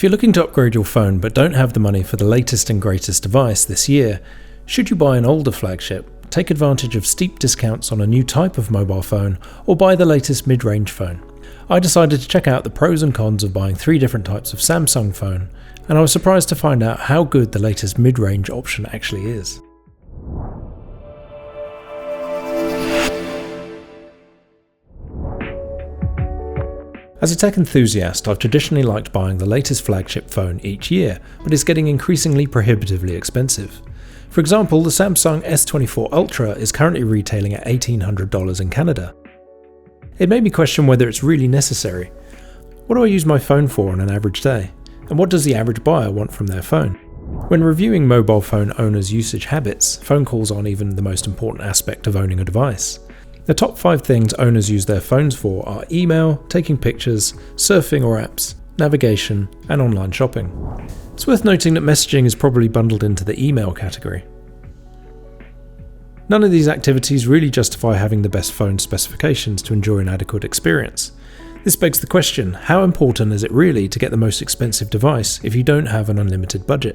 If you're looking to upgrade your phone but don't have the money for the latest and greatest device this year, should you buy an older flagship, take advantage of steep discounts on a new type of mobile phone, or buy the latest mid-range phone? I decided to check out the pros and cons of buying 3 different types of Samsung phone, and I was surprised to find out how good the latest mid-range option actually is. As a tech enthusiast, I've traditionally liked buying the latest flagship phone each year, but it's getting increasingly prohibitively expensive. For example, the Samsung S24 Ultra is currently retailing at $1,800 in Canada. It made me question whether it's really necessary. What do I use my phone for on an average day? And what does the average buyer want from their phone? When reviewing mobile phone owners' usage habits, phone calls aren't even the most important aspect of owning a device. The top 5 things owners use their phones for are email, taking pictures, surfing or apps, navigation, and online shopping. It's worth noting that messaging is probably bundled into the email category. None of these activities really justify having the best phone specifications to enjoy an adequate experience. This begs the question, how important is it really to get the most expensive device if you don't have an unlimited budget?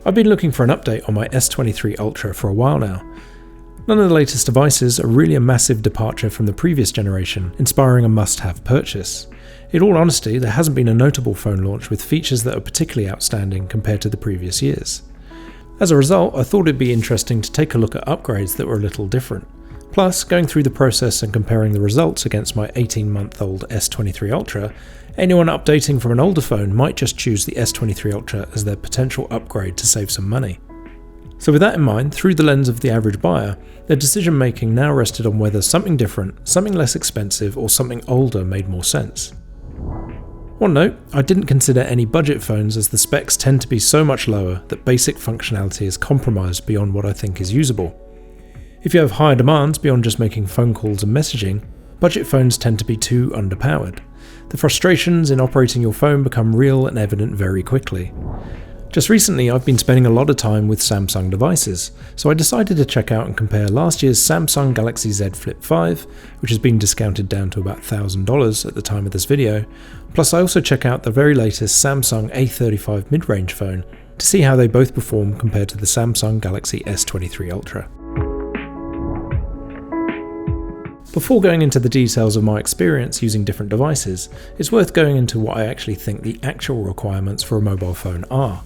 I've been looking for an update on my S23 Ultra for a while now. None of the latest devices are really a massive departure from the previous generation, inspiring a must-have purchase. In all honesty, there hasn't been a notable phone launch with features that are particularly outstanding compared to the previous years. As a result, I thought it'd be interesting to take a look at upgrades that were a little different. Plus, going through the process and comparing the results against my 18-month-old S23 Ultra, anyone updating from an older phone might just choose the S23 Ultra as their potential upgrade to save some money. So with that in mind, through the lens of the average buyer, their decision making now rested on whether something different, something less expensive, or something older made more sense. One note, I didn't consider any budget phones as the specs tend to be so much lower that basic functionality is compromised beyond what I think is usable. If you have higher demands beyond just making phone calls and messaging, budget phones tend to be too underpowered. The frustrations in operating your phone become real and evident very quickly. Just recently, I've been spending a lot of time with Samsung devices, so I decided to check out and compare last year's Samsung Galaxy Z Flip 5, which has been discounted down to about $1,000 at the time of this video, plus I also check out the very latest Samsung A35 mid-range phone to see how they both perform compared to the Samsung Galaxy S23 Ultra. Before going into the details of my experience using different devices, it's worth going into what I actually think the actual requirements for a mobile phone are.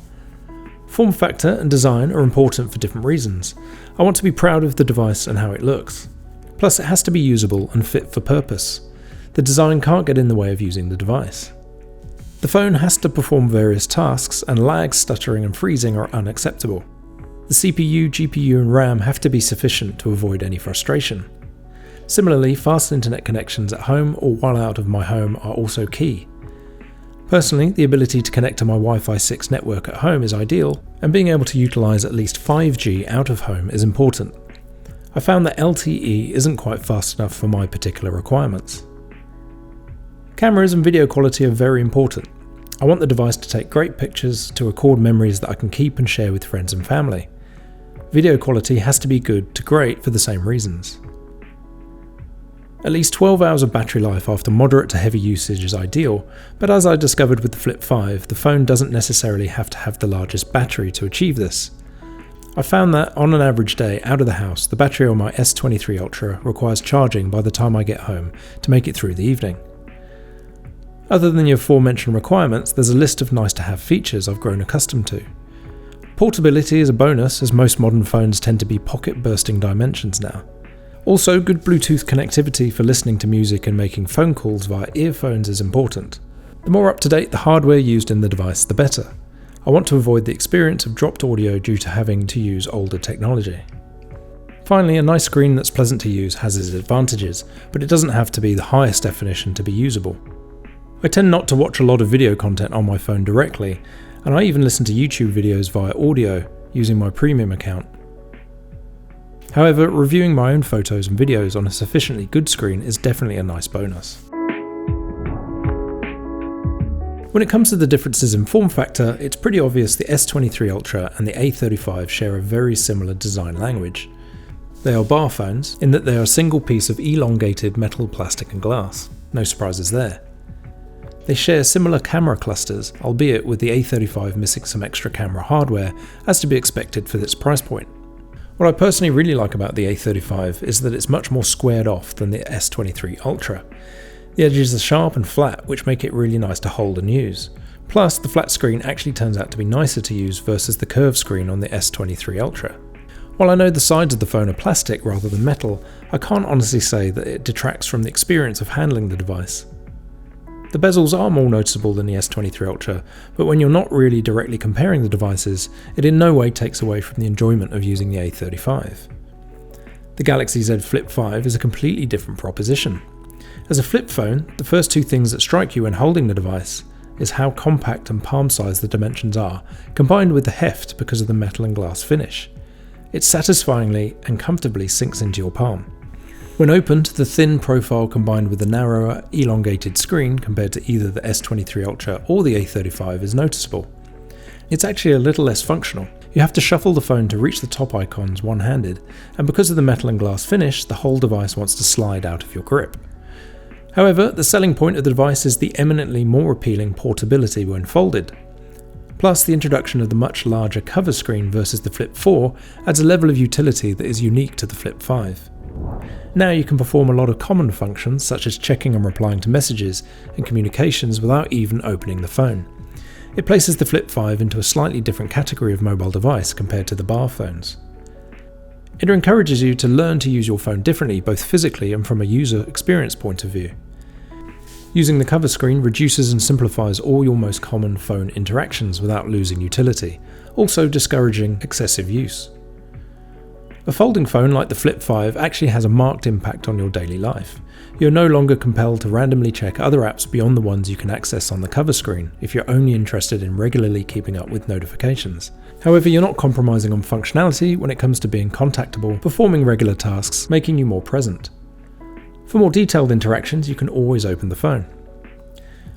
Form factor and design are important for different reasons. I want to be proud of the device and how it looks. Plus, it has to be usable and fit for purpose. The design can't get in the way of using the device. The phone has to perform various tasks, and lag, stuttering and freezing are unacceptable. The CPU, GPU and RAM have to be sufficient to avoid any frustration. Similarly, fast internet connections at home or while out of my home are also key. Personally, the ability to connect to my Wi-Fi 6 network at home is ideal, and being able to utilise at least 5G out of home is important. I found that LTE isn't quite fast enough for my particular requirements. Cameras and video quality are very important. I want the device to take great pictures, to record memories that I can keep and share with friends and family. Video quality has to be good to great for the same reasons. At least 12 hours of battery life after moderate to heavy usage is ideal, but as I discovered with the Flip 5, the phone doesn't necessarily have to have the largest battery to achieve this. I found that on an average day out of the house, the battery on my S23 Ultra requires charging by the time I get home to make it through the evening. Other than your aforementioned requirements, there's a list of nice to have features I've grown accustomed to. Portability is a bonus, as most modern phones tend to be pocket bursting dimensions now. Also, good Bluetooth connectivity for listening to music and making phone calls via earphones is important. The more up-to-date the hardware used in the device, the better. I want to avoid the experience of dropped audio due to having to use older technology. Finally, a nice screen that's pleasant to use has its advantages, but it doesn't have to be the highest definition to be usable. I tend not to watch a lot of video content on my phone directly, and I even listen to YouTube videos via audio using my premium account. However, reviewing my own photos and videos on a sufficiently good screen is definitely a nice bonus. When it comes to the differences in form factor, it's pretty obvious the S23 Ultra and the A35 share a very similar design language. They are bar phones, in that they are a single piece of elongated metal, plastic and glass. No surprises there. They share similar camera clusters, albeit with the A35 missing some extra camera hardware, as to be expected for its price point. What I personally really like about the A35 is that it's much more squared off than the S23 Ultra. The edges are sharp and flat, which make it really nice to hold and use. Plus, the flat screen actually turns out to be nicer to use versus the curved screen on the S23 Ultra. While I know the sides of the phone are plastic rather than metal, I can't honestly say that it detracts from the experience of handling the device. The bezels are more noticeable than the S23 Ultra, but when you're not really directly comparing the devices, it in no way takes away from the enjoyment of using the A35. The Galaxy Z Flip 5 is a completely different proposition. As a flip phone, the first two things that strike you when holding the device is how compact and palm-sized the dimensions are, combined with the heft because of the metal and glass finish. It satisfyingly and comfortably sinks into your palm. When opened, the thin profile combined with the narrower, elongated screen compared to either the S23 Ultra or the A35 is noticeable. It's actually a little less functional. You have to shuffle the phone to reach the top icons one-handed, and because of the metal and glass finish, the whole device wants to slide out of your grip. However, the selling point of the device is the eminently more appealing portability when folded. Plus, the introduction of the much larger cover screen versus the Flip 4 adds a level of utility that is unique to the Flip 5. Now you can perform a lot of common functions such as checking and replying to messages and communications without even opening the phone. It places the Flip 5 into a slightly different category of mobile device compared to the bar phones. It encourages you to learn to use your phone differently, both physically and from a user experience point of view. Using the cover screen reduces and simplifies all your most common phone interactions without losing utility, also discouraging excessive use. A folding phone like the Flip 5 actually has a marked impact on your daily life. You're no longer compelled to randomly check other apps beyond the ones you can access on the cover screen if you're only interested in regularly keeping up with notifications. However, you're not compromising on functionality when it comes to being contactable, performing regular tasks, making you more present. For more detailed interactions, you can always open the phone.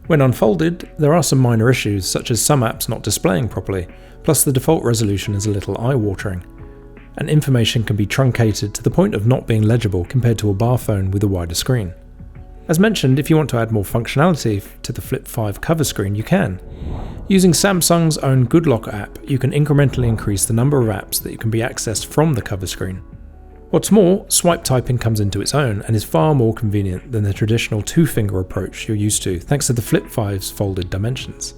When unfolded, there are some minor issues such as some apps not displaying properly, plus the default resolution is a little eye-watering, and information can be truncated to the point of not being legible compared to a bar phone with a wider screen. As mentioned, if you want to add more functionality to the Flip 5 cover screen, you can. Using Samsung's own Good Lock app, you can incrementally increase the number of apps that can be accessed from the cover screen. What's more, swipe typing comes into its own and is far more convenient than the traditional two-finger approach you're used to thanks to the Flip 5's folded dimensions.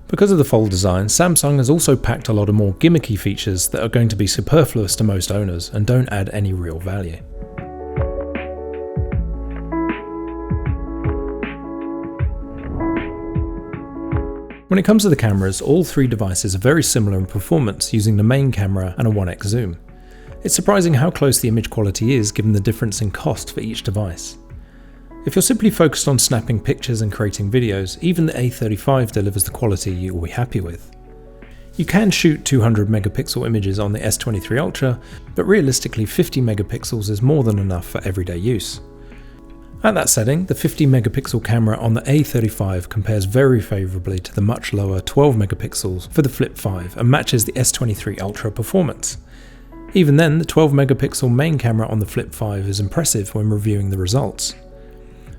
Because of the fold design, Samsung has also packed a lot of more gimmicky features that are going to be superfluous to most owners and don't add any real value. When it comes to the cameras, all three devices are very similar in performance using the main camera and a 1x zoom. It's surprising how close the image quality is given the difference in cost for each device. If you're simply focused on snapping pictures and creating videos, even the A35 delivers the quality you will be happy with. You can shoot 200 megapixel images on the S23 Ultra, but realistically 50 megapixels is more than enough for everyday use. At that setting, the 50 megapixel camera on the A35 compares very favourably to the much lower 12 megapixels for the Flip 5 and matches the S23 Ultra performance. Even then, the 12 megapixel main camera on the Flip 5 is impressive when reviewing the results.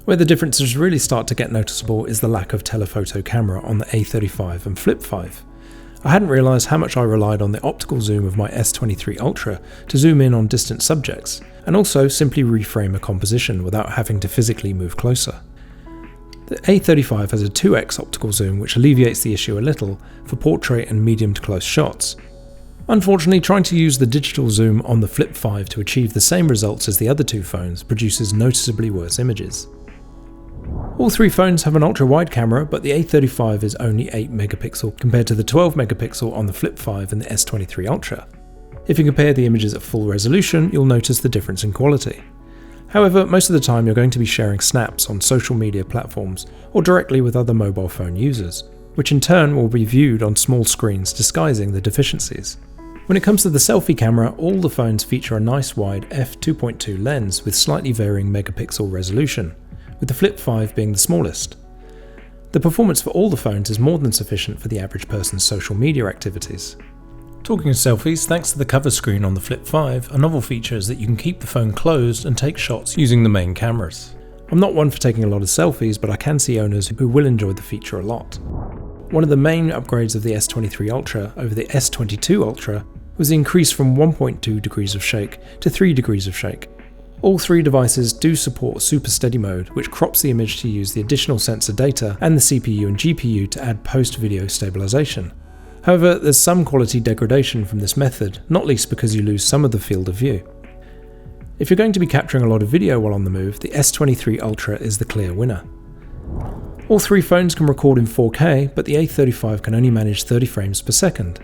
Where the differences really start to get noticeable is the lack of telephoto camera on the A35 and Flip 5. I hadn't realised how much I relied on the optical zoom of my S23 Ultra to zoom in on distant subjects, and also simply reframe a composition without having to physically move closer. The A35 has a 2x optical zoom which alleviates the issue a little for portrait and medium to close shots. Unfortunately, trying to use the digital zoom on the Flip 5 to achieve the same results as the other two phones produces noticeably worse images. All three phones have an ultra-wide camera, but the A35 is only 8 megapixel compared to the 12 megapixel on the Flip 5 and the S23 Ultra. If you compare the images at full resolution, you'll notice the difference in quality. However, most of the time you're going to be sharing snaps on social media platforms or directly with other mobile phone users, which in turn will be viewed on small screens disguising the deficiencies. When it comes to the selfie camera, all the phones feature a nice wide f2.2 lens with slightly varying megapixel resolution, with the Flip 5 being the smallest. The performance for all the phones is more than sufficient for the average person's social media activities. Talking of selfies, thanks to the cover screen on the Flip 5, a novel feature is that you can keep the phone closed and take shots using the main cameras. I'm not one for taking a lot of selfies, but I can see owners who will enjoy the feature a lot. One of the main upgrades of the S23 Ultra over the S22 Ultra was the increase from 1.2 degrees of shake to 3 degrees of shake. All three devices do support Super Steady mode, which crops the image to use the additional sensor data and the CPU and GPU to add post-video stabilization. However, there's some quality degradation from this method, not least because you lose some of the field of view. If you're going to be capturing a lot of video while on the move, the S23 Ultra is the clear winner. All three phones can record in 4K, but the A35 can only manage 30 frames per second.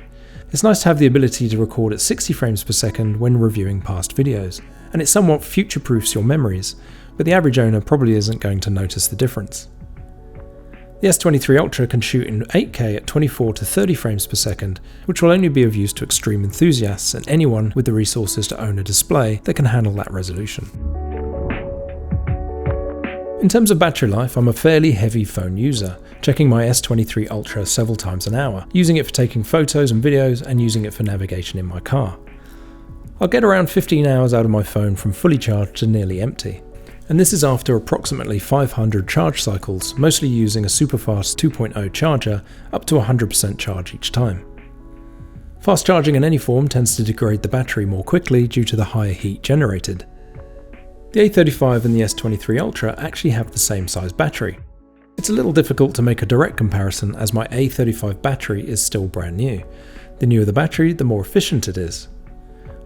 It's nice to have the ability to record at 60 frames per second when reviewing past videos, and it somewhat future-proofs your memories, but the average owner probably isn't going to notice the difference. The S23 Ultra can shoot in 8K at 24 to 30 frames per second, which will only be of use to extreme enthusiasts and anyone with the resources to own a display that can handle that resolution. In terms of battery life, I'm a fairly heavy phone user, checking my S23 Ultra several times an hour, using it for taking photos and videos and using it for navigation in my car. I'll get around 15 hours out of my phone from fully charged to nearly empty. And this is after approximately 500 charge cycles, mostly using a superfast 2.0 charger up to 100% charge each time. Fast charging in any form tends to degrade the battery more quickly due to the higher heat generated. The A35 and the S23 Ultra actually have the same size battery. It's a little difficult to make a direct comparison as my A35 battery is still brand new. The newer the battery, the more efficient it is.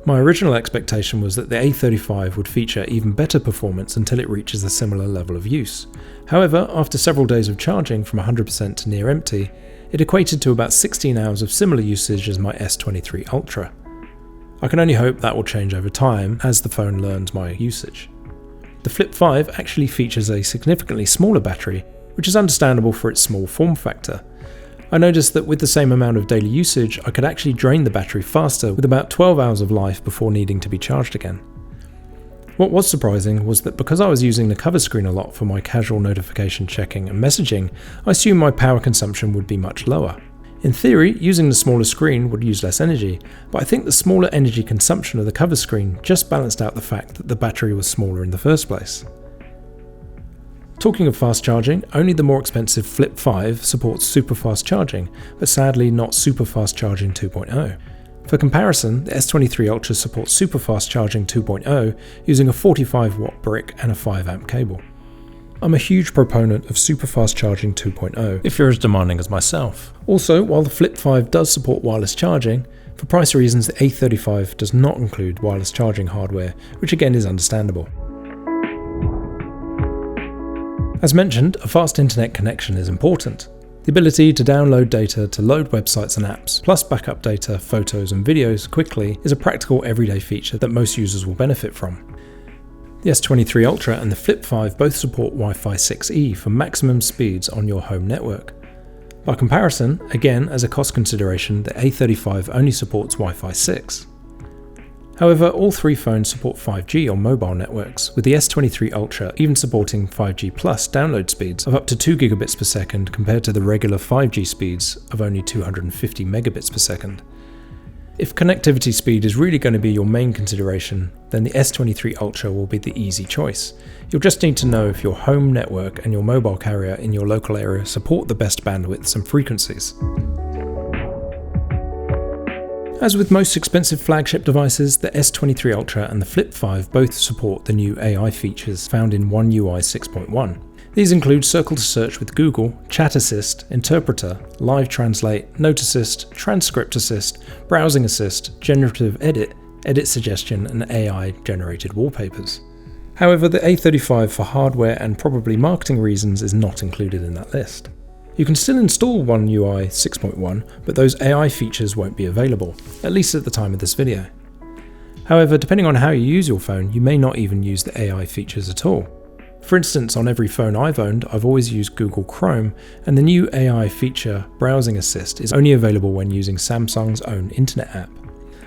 My original expectation was that the A35 would feature even better performance until it reaches a similar level of use. However, after several days of charging from 100% to near empty, it equated to about 16 hours of similar usage as my S23 Ultra. I can only hope that will change over time as the phone learns my usage. The Flip 5 actually features a significantly smaller battery, which is understandable for its small form factor. I noticed that with the same amount of daily usage, I could actually drain the battery faster with about 12 hours of life before needing to be charged again. What was surprising was that because I was using the cover screen a lot for my casual notification checking and messaging, I assumed my power consumption would be much lower. In theory, using the smaller screen would use less energy, but I think the smaller energy consumption of the cover screen just balanced out the fact that the battery was smaller in the first place. Talking of fast charging, only the more expensive Flip 5 supports super fast charging, but sadly not super fast charging 2.0. For comparison, the S23 Ultra supports super fast charging 2.0 using a 45 watt brick and a 5 amp cable. I'm a huge proponent of super fast charging 2.0 if you're as demanding as myself. Also, while the Flip 5 does support wireless charging, for price reasons the A35 does not include wireless charging hardware, which again is understandable. As mentioned, a fast internet connection is important. The ability to download data to load websites and apps, plus backup data, photos and videos quickly is a practical everyday feature that most users will benefit from. The S23 Ultra and the Flip 5 both support Wi-Fi 6E for maximum speeds on your home network. By comparison, again as a cost consideration, the A35 only supports Wi-Fi 6. However, all three phones support 5G on mobile networks, with the S23 Ultra even supporting 5G Plus download speeds of up to 2 gigabits per second compared to the regular 5G speeds of only 250 megabits per second. If connectivity speed is really going to be your main consideration, then the S23 Ultra will be the easy choice. You'll just need to know if your home network and your mobile carrier in your local area support the best bandwidths and frequencies. As with most expensive flagship devices, the S23 Ultra and the Flip 5 both support the new AI features found in One UI 6.1. These include Circle to Search with Google, Chat Assist, Interpreter, Live Translate, Note Assist, Transcript Assist, Browsing Assist, Generative Edit, Edit Suggestion, and AI-generated wallpapers. However, the A35 for hardware and probably marketing reasons is not included in that list. You can still install One UI 6.1, but those AI features won't be available, at least at the time of this video. However, depending on how you use your phone, you may not even use the AI features at all. For instance, on every phone I've owned, I've always used Google Chrome, and the new AI feature, Browsing Assist, is only available when using Samsung's own internet app.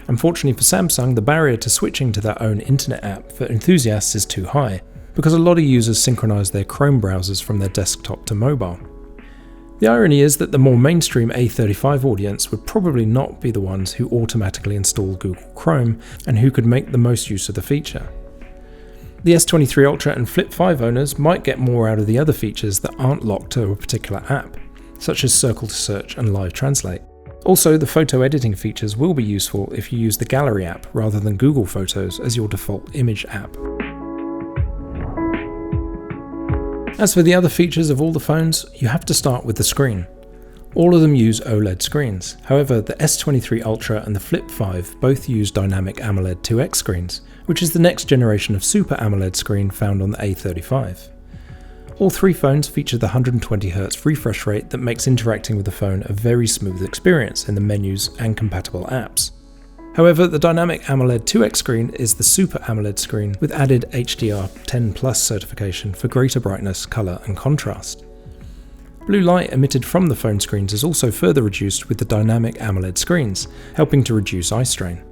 Unfortunately for Samsung, the barrier to switching to their own internet app for enthusiasts is too high, because a lot of users synchronize their Chrome browsers from their desktop to mobile. The irony is that the more mainstream A35 audience would probably not be the ones who automatically install Google Chrome and who could make the most use of the feature. The S23 Ultra and Flip 5 owners might get more out of the other features that aren't locked to a particular app, such as Circle to Search and Live Translate. Also, the photo editing features will be useful if you use the Gallery app rather than Google Photos as your default image app. As for the other features of all the phones, you have to start with the screen. All of them use OLED screens. However, the S23 Ultra and the Flip 5 both use Dynamic AMOLED 2X screens, which is the next generation of Super AMOLED screen found on the A35. All three phones feature the 120Hz refresh rate that makes interacting with the phone a very smooth experience in the menus and compatible apps. However, the Dynamic AMOLED 2X screen is the Super AMOLED screen with added HDR10+ certification for greater brightness, colour and contrast. Blue light emitted from the phone screens is also further reduced with the Dynamic AMOLED screens, helping to reduce eye strain.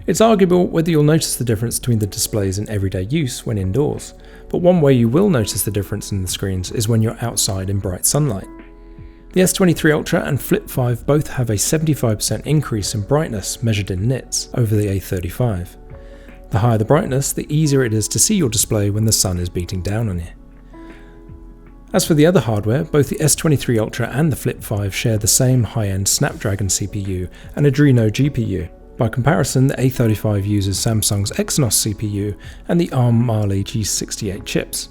It's arguable whether you'll notice the difference between the displays in everyday use when indoors, but one way you will notice the difference in the screens is when you're outside in bright sunlight. The S23 Ultra and Flip 5 both have a 75% increase in brightness measured in nits over the A35. The higher the brightness, the easier it is to see your display when the sun is beating down on you. As for the other hardware, both the S23 Ultra and the Flip 5 share the same high-end Snapdragon CPU and Adreno GPU. By comparison, the A35 uses Samsung's Exynos CPU and the ARM Mali G68 chips.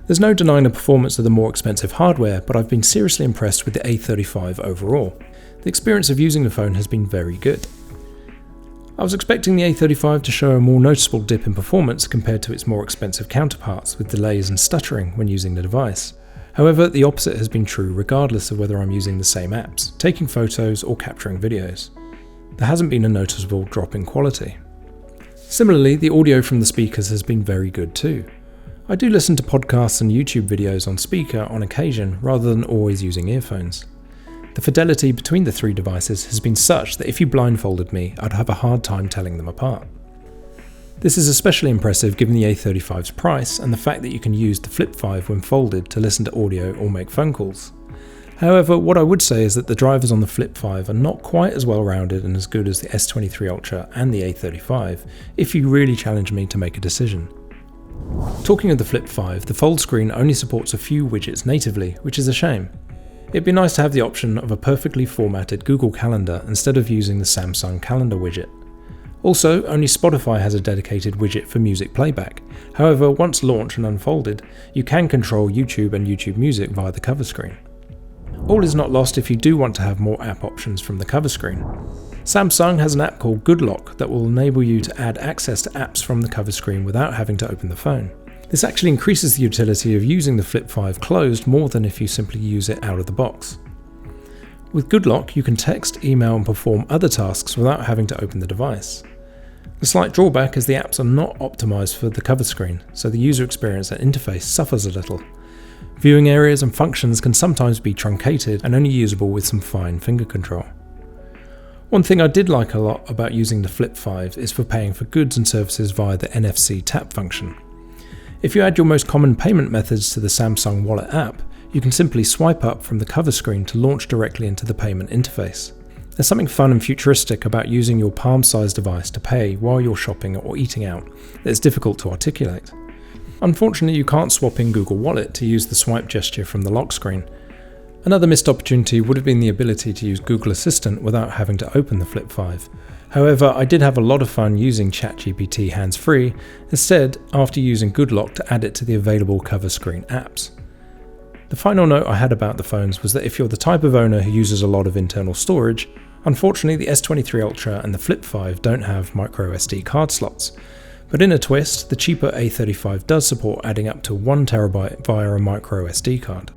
There's no denying the performance of the more expensive hardware, but I've been seriously impressed with the A35 overall. The experience of using the phone has been very good. I was expecting the A35 to show a more noticeable dip in performance compared to its more expensive counterparts with delays and stuttering when using the device. However, the opposite has been true regardless of whether I'm using the same apps, taking photos or capturing videos. There hasn't been a noticeable drop in quality. Similarly, the audio from the speakers has been very good too. I do listen to podcasts and YouTube videos on speaker on occasion rather than always using earphones. The fidelity between the three devices has been such that if you blindfolded me, I'd have a hard time telling them apart. This is especially impressive given the A35's price and the fact that you can use the Flip 5 when folded to listen to audio or make phone calls. However, what I would say is that the drivers on the Flip 5 are not quite as well rounded and as good as the S23 Ultra and the A35 if you really challenge me to make a decision. Talking of the Flip 5, the fold screen only supports a few widgets natively, which is a shame. It'd be nice to have the option of a perfectly formatted Google Calendar instead of using the Samsung Calendar widget. Also, only Spotify has a dedicated widget for music playback. However, once launched and unfolded, you can control YouTube and YouTube Music via the cover screen. All is not lost if you do want to have more app options from the cover screen. Samsung has an app called Good Lock that will enable you to add access to apps from the cover screen without having to open the phone. This actually increases the utility of using the Flip 5 closed more than if you simply use it out of the box. With Good Lock, you can text, email and perform other tasks without having to open the device. The slight drawback is the apps are not optimized for the cover screen, so the user experience and interface suffers a little. Viewing areas and functions can sometimes be truncated and only usable with some fine finger control. One thing I did like a lot about using the Flip 5 is for paying for goods and services via the NFC tap function. If you add your most common payment methods to the Samsung Wallet app, you can simply swipe up from the cover screen to launch directly into the payment interface. There's something fun and futuristic about using your palm-sized device to pay while you're shopping or eating out that is difficult to articulate. Unfortunately, you can't swap in Google Wallet to use the swipe gesture from the lock screen. Another missed opportunity would have been the ability to use Google Assistant without having to open the Flip 5. However, I did have a lot of fun using ChatGPT hands-free instead after using Good Lock to add it to the available cover screen apps. The final note I had about the phones was that if you're the type of owner who uses a lot of internal storage, unfortunately the S23 Ultra and the Flip 5 don't have microSD card slots. But in a twist, the cheaper A35 does support adding up to 1TB via a microSD card.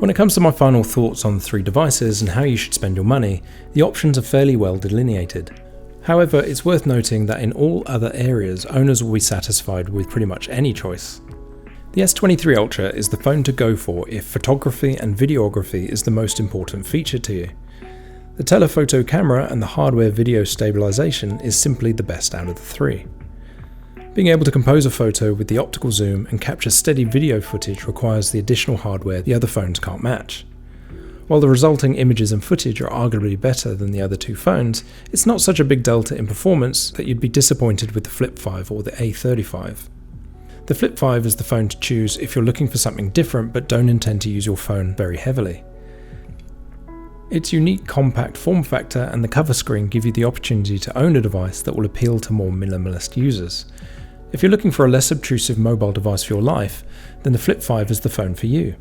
When it comes to my final thoughts on the three devices and how you should spend your money, the options are fairly well delineated. However, it's worth noting that in all other areas, owners will be satisfied with pretty much any choice. The S23 Ultra is the phone to go for if photography and videography is the most important feature to you. The telephoto camera and the hardware video stabilization is simply the best out of the three. Being able to compose a photo with the optical zoom and capture steady video footage requires the additional hardware the other phones can't match. While the resulting images and footage are arguably better than the other two phones, it's not such a big delta in performance that you'd be disappointed with the Flip 5 or the A35. The Flip 5 is the phone to choose if you're looking for something different but don't intend to use your phone very heavily. Its unique compact form factor and the cover screen give you the opportunity to own a device that will appeal to more minimalist users. If you're looking for a less obtrusive mobile device for your life, then the Flip 5 is the phone for you.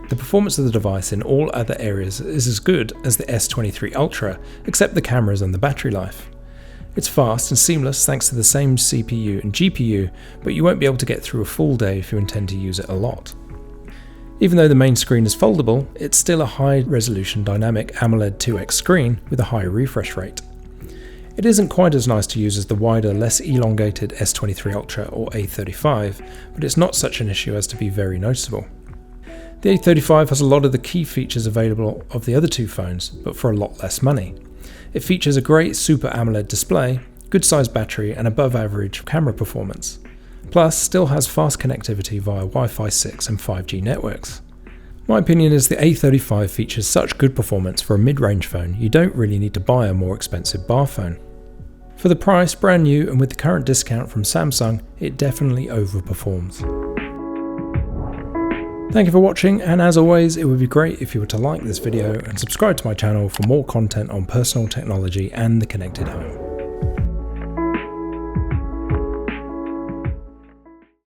The performance of the device in all other areas is as good as the S23 Ultra, except the cameras and the battery life. It's fast and seamless thanks to the same CPU and GPU, but you won't be able to get through a full day if you intend to use it a lot. Even though the main screen is foldable, it's still a high-resolution dynamic AMOLED 2X screen with a high refresh rate. It isn't quite as nice to use as the wider, less elongated S23 Ultra or A35, but it's not such an issue as to be very noticeable. The A35 has a lot of the key features available of the other two phones, but for a lot less money. It features a great Super AMOLED display, good sized battery and above average camera performance. Plus, still has fast connectivity via Wi-Fi 6 and 5G networks. My opinion is the A35 features such good performance for a mid-range phone, you don't really need to buy a more expensive bar phone. For the price, brand new and with the current discount from Samsung, it definitely overperforms. Thank you for watching, and as always, it would be great if you were to like this video and subscribe to my channel for more content on personal technology and the connected home.